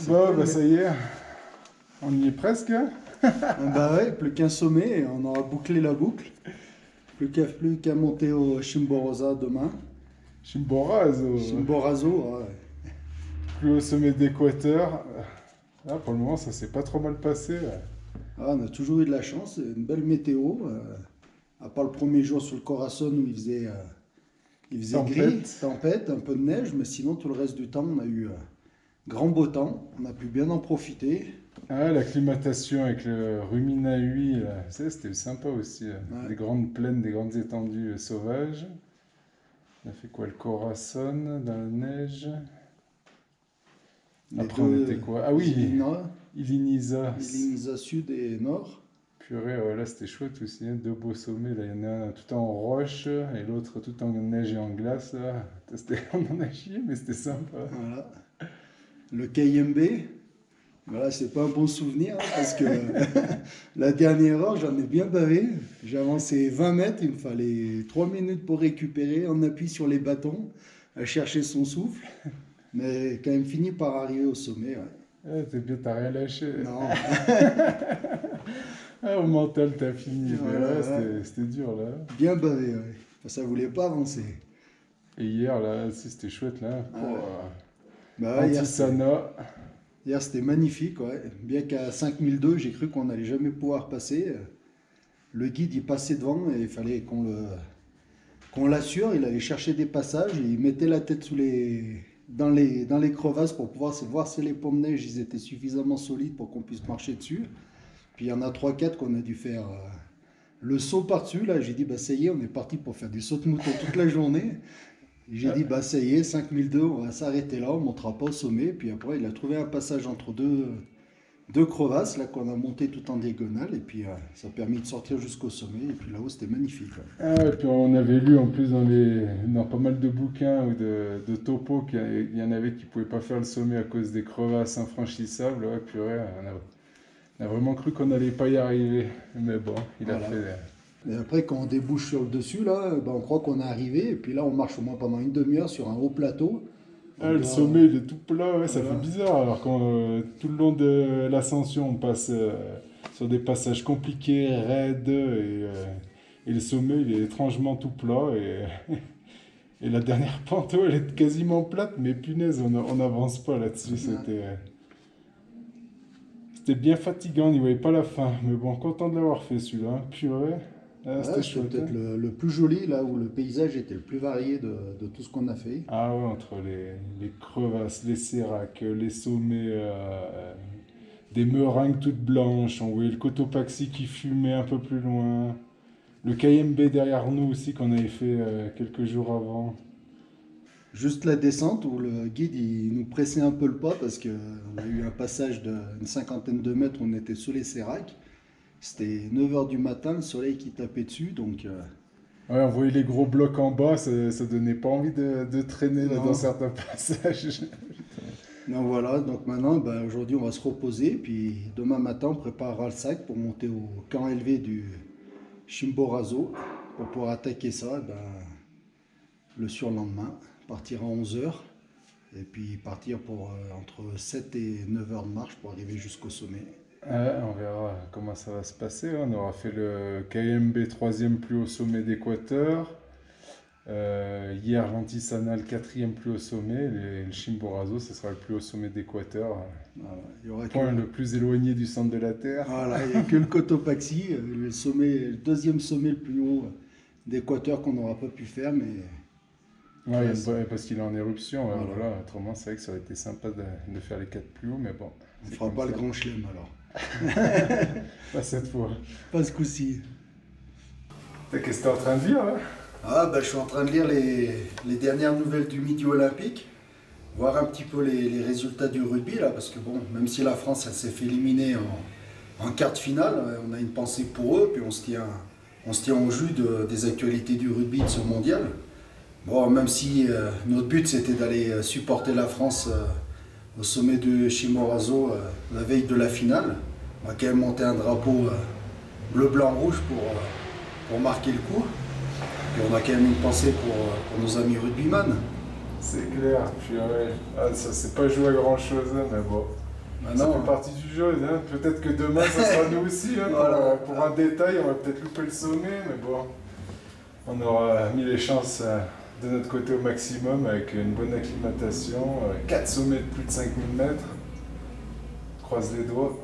Bon, bah ça y est, on y est presque. Bah ouais, plus qu'un sommet et on aura bouclé la boucle. Plus qu'à monter au Chimborazo demain. Chimborazo, Chimborazo, ouais. plus au sommet d'Équateur. Là, pour le moment, ça s'est pas trop mal passé. Ah, on a toujours eu de la chance, une belle météo. À part le premier jour sur le Corazon où il faisait gris, tempête, un peu de neige, mais sinon tout le reste du temps on a eu grand beau temps. On a pu bien en profiter. Ah, l'acclimatation avec le Ruminahui, là, ça, c'était sympa aussi. Ouais. Des grandes plaines, des grandes étendues sauvages. On a fait quoi, le Corazon dans la neige. Les Après, on deux, était quoi? Ah oui, Ilina, Iliniza. Iliniza Sud et Nord. Purée, ouais, là c'était chouette aussi, hein. Deux beaux sommets. Là, il y en a un tout en roche et l'autre tout en neige et en glace. Là. On en a chié, mais c'était sympa. Voilà. Le KMB, voilà, c'est pas un bon souvenir hein, parce que la dernière heure, j'en ai bien bavé. J'ai avancé 20 mètres, il me fallait 3 minutes pour récupérer en appui sur les bâtons, à chercher son souffle. Mais quand même fini par arriver au sommet. Ouais. Ah, t'es bien, t'as rien lâché. Non, Ah, au mental, t'as fini. Mais voilà, ouais, ouais. c'était dur là. Bien bavé. Ouais. Ça voulait pas avancer. Et hier, là, si c'était chouette là. Ah Oh, ouais. Bah ouais, Antisana. hier, c'était magnifique. Ouais. Bien qu'à 5002, j'ai cru qu'on n'allait jamais pouvoir passer. Le guide, il passait devant et il fallait qu'on l'assure. Il allait chercher des passages et il mettait la tête dans les crevasses pour pouvoir voir si les pommes neige ils étaient suffisamment solides pour qu'on puisse marcher dessus. Puis il y en a 3-4 qu'on a dû faire le saut par-dessus. Là, j'ai dit, bah ça y est, on est parti pour faire du saut de mouton toute la journée. Et j'ai dit, bah ça y est, 5002, on va s'arrêter là, on ne montera pas au sommet. Puis après, il a trouvé un passage entre deux crevasses là qu'on a monté tout en diagonale. Et puis ça a permis de sortir jusqu'au sommet. Et puis là-haut, c'était magnifique. Ouais. Ah, et puis on avait lu en plus dans pas mal de bouquins ou de topos qu'il y en avait qui pouvaient pas faire le sommet à cause des crevasses infranchissables. Ouais, purée, on a vraiment cru qu'on n'allait pas y arriver. Mais bon, il a Voilà. fait. Et après, quand on débouche sur le dessus, là, bah, on croit qu'on est arrivé. Et puis là, on marche au moins pendant une demi-heure sur un haut plateau. Ah, On le doit- sommet, il est tout plat, ouais, ça Voilà. fait bizarre. Alors quand tout le long de l'ascension, on passe sur des passages compliqués, raides, et le sommet, il est étrangement tout plat. Et la dernière pente, ouais, elle est quasiment plate, mais punaise, on n'avance pas là-dessus. C'était bien fatigant, on n'y voyait pas la fin. Mais bon, content de l'avoir fait celui-là. Hein. Purée, ah, Ouais, c'était c'était chouette. peut-être Hein. le plus joli, là où le paysage était le plus varié de tout ce qu'on a fait. Ah ouais, entre les crevasses, les séracs, les sommets, des meringues toutes blanches, on voyait le Cotopaxi qui fumait un peu plus loin, le KMB derrière nous aussi qu'on avait fait quelques jours avant. Juste la descente où le guide il nous pressait un peu le pas parce qu'on a eu un passage d'une cinquantaine de mètres où on était sous les séracs. C'était 9 heures du matin, le soleil qui tapait dessus, donc Ouais, on voyait les gros blocs en bas, ça donnait pas envie de traîner là, non. dans certains passages. Donc voilà, donc maintenant, ben, aujourd'hui on va se reposer, puis demain matin on préparera le sac pour monter au camp élevé du Chimborazo pour pouvoir attaquer ça ben, le surlendemain, partir à 11 heures et puis partir pour entre 7 et 9 heures de marche pour arriver jusqu'au sommet. Ouais, on verra comment ça va se passer. On aura fait le KMB troisième plus haut sommet d'Équateur. Hier, l'Antisana, le quatrième plus haut sommet. Le Chimborazo, ce sera le plus haut sommet d'Équateur. Voilà, il y aura que, Point le plus éloigné du centre de la Terre. voilà, il y a que le Cotopaxi, le deuxième sommet le plus haut d'Équateur qu'on n'aura pas pu faire, mais Ouais, Ouais, c'est- parce qu'il est en éruption. Ouais, voilà. voilà. Autrement, c'est vrai que ça aurait été sympa de faire les quatre plus hauts, mais bon. on c'est fera comme pas le ça. grand chelem alors. Pas cette fois. Pas ce coup-ci. Qu'est-ce que t'es en train de dire là? Ah, bah, je suis en train de lire les dernières nouvelles du Midi Olympique, voir un petit peu les résultats du rugby, là, parce que bon, même si la France elle s'est fait éliminer en quart de finale, on a une pensée pour eux, puis on se tient au jus des actualités du rugby de ce mondial. Bon, même si notre but c'était d'aller supporter la France au sommet de Chimborazo la veille de la finale, on va quand même monter un drapeau bleu, blanc, rouge pour marquer le coup. Puis on a quand même une pensée pour nos amis rugbyman. C'est clair. Puis, ouais. Ah, ça s'est pas joué à grand chose, mais bon. Ça Maintenant, fait partie du jeu. Hein. Peut-être que demain, ça sera nous aussi. Hein, Voilà. pour un détail, on va peut-être louper le sommet, mais bon, on aura mis les chances de notre côté au maximum avec une bonne acclimatation. 4 sommets de plus de 5000 mètres. Croise les doigts.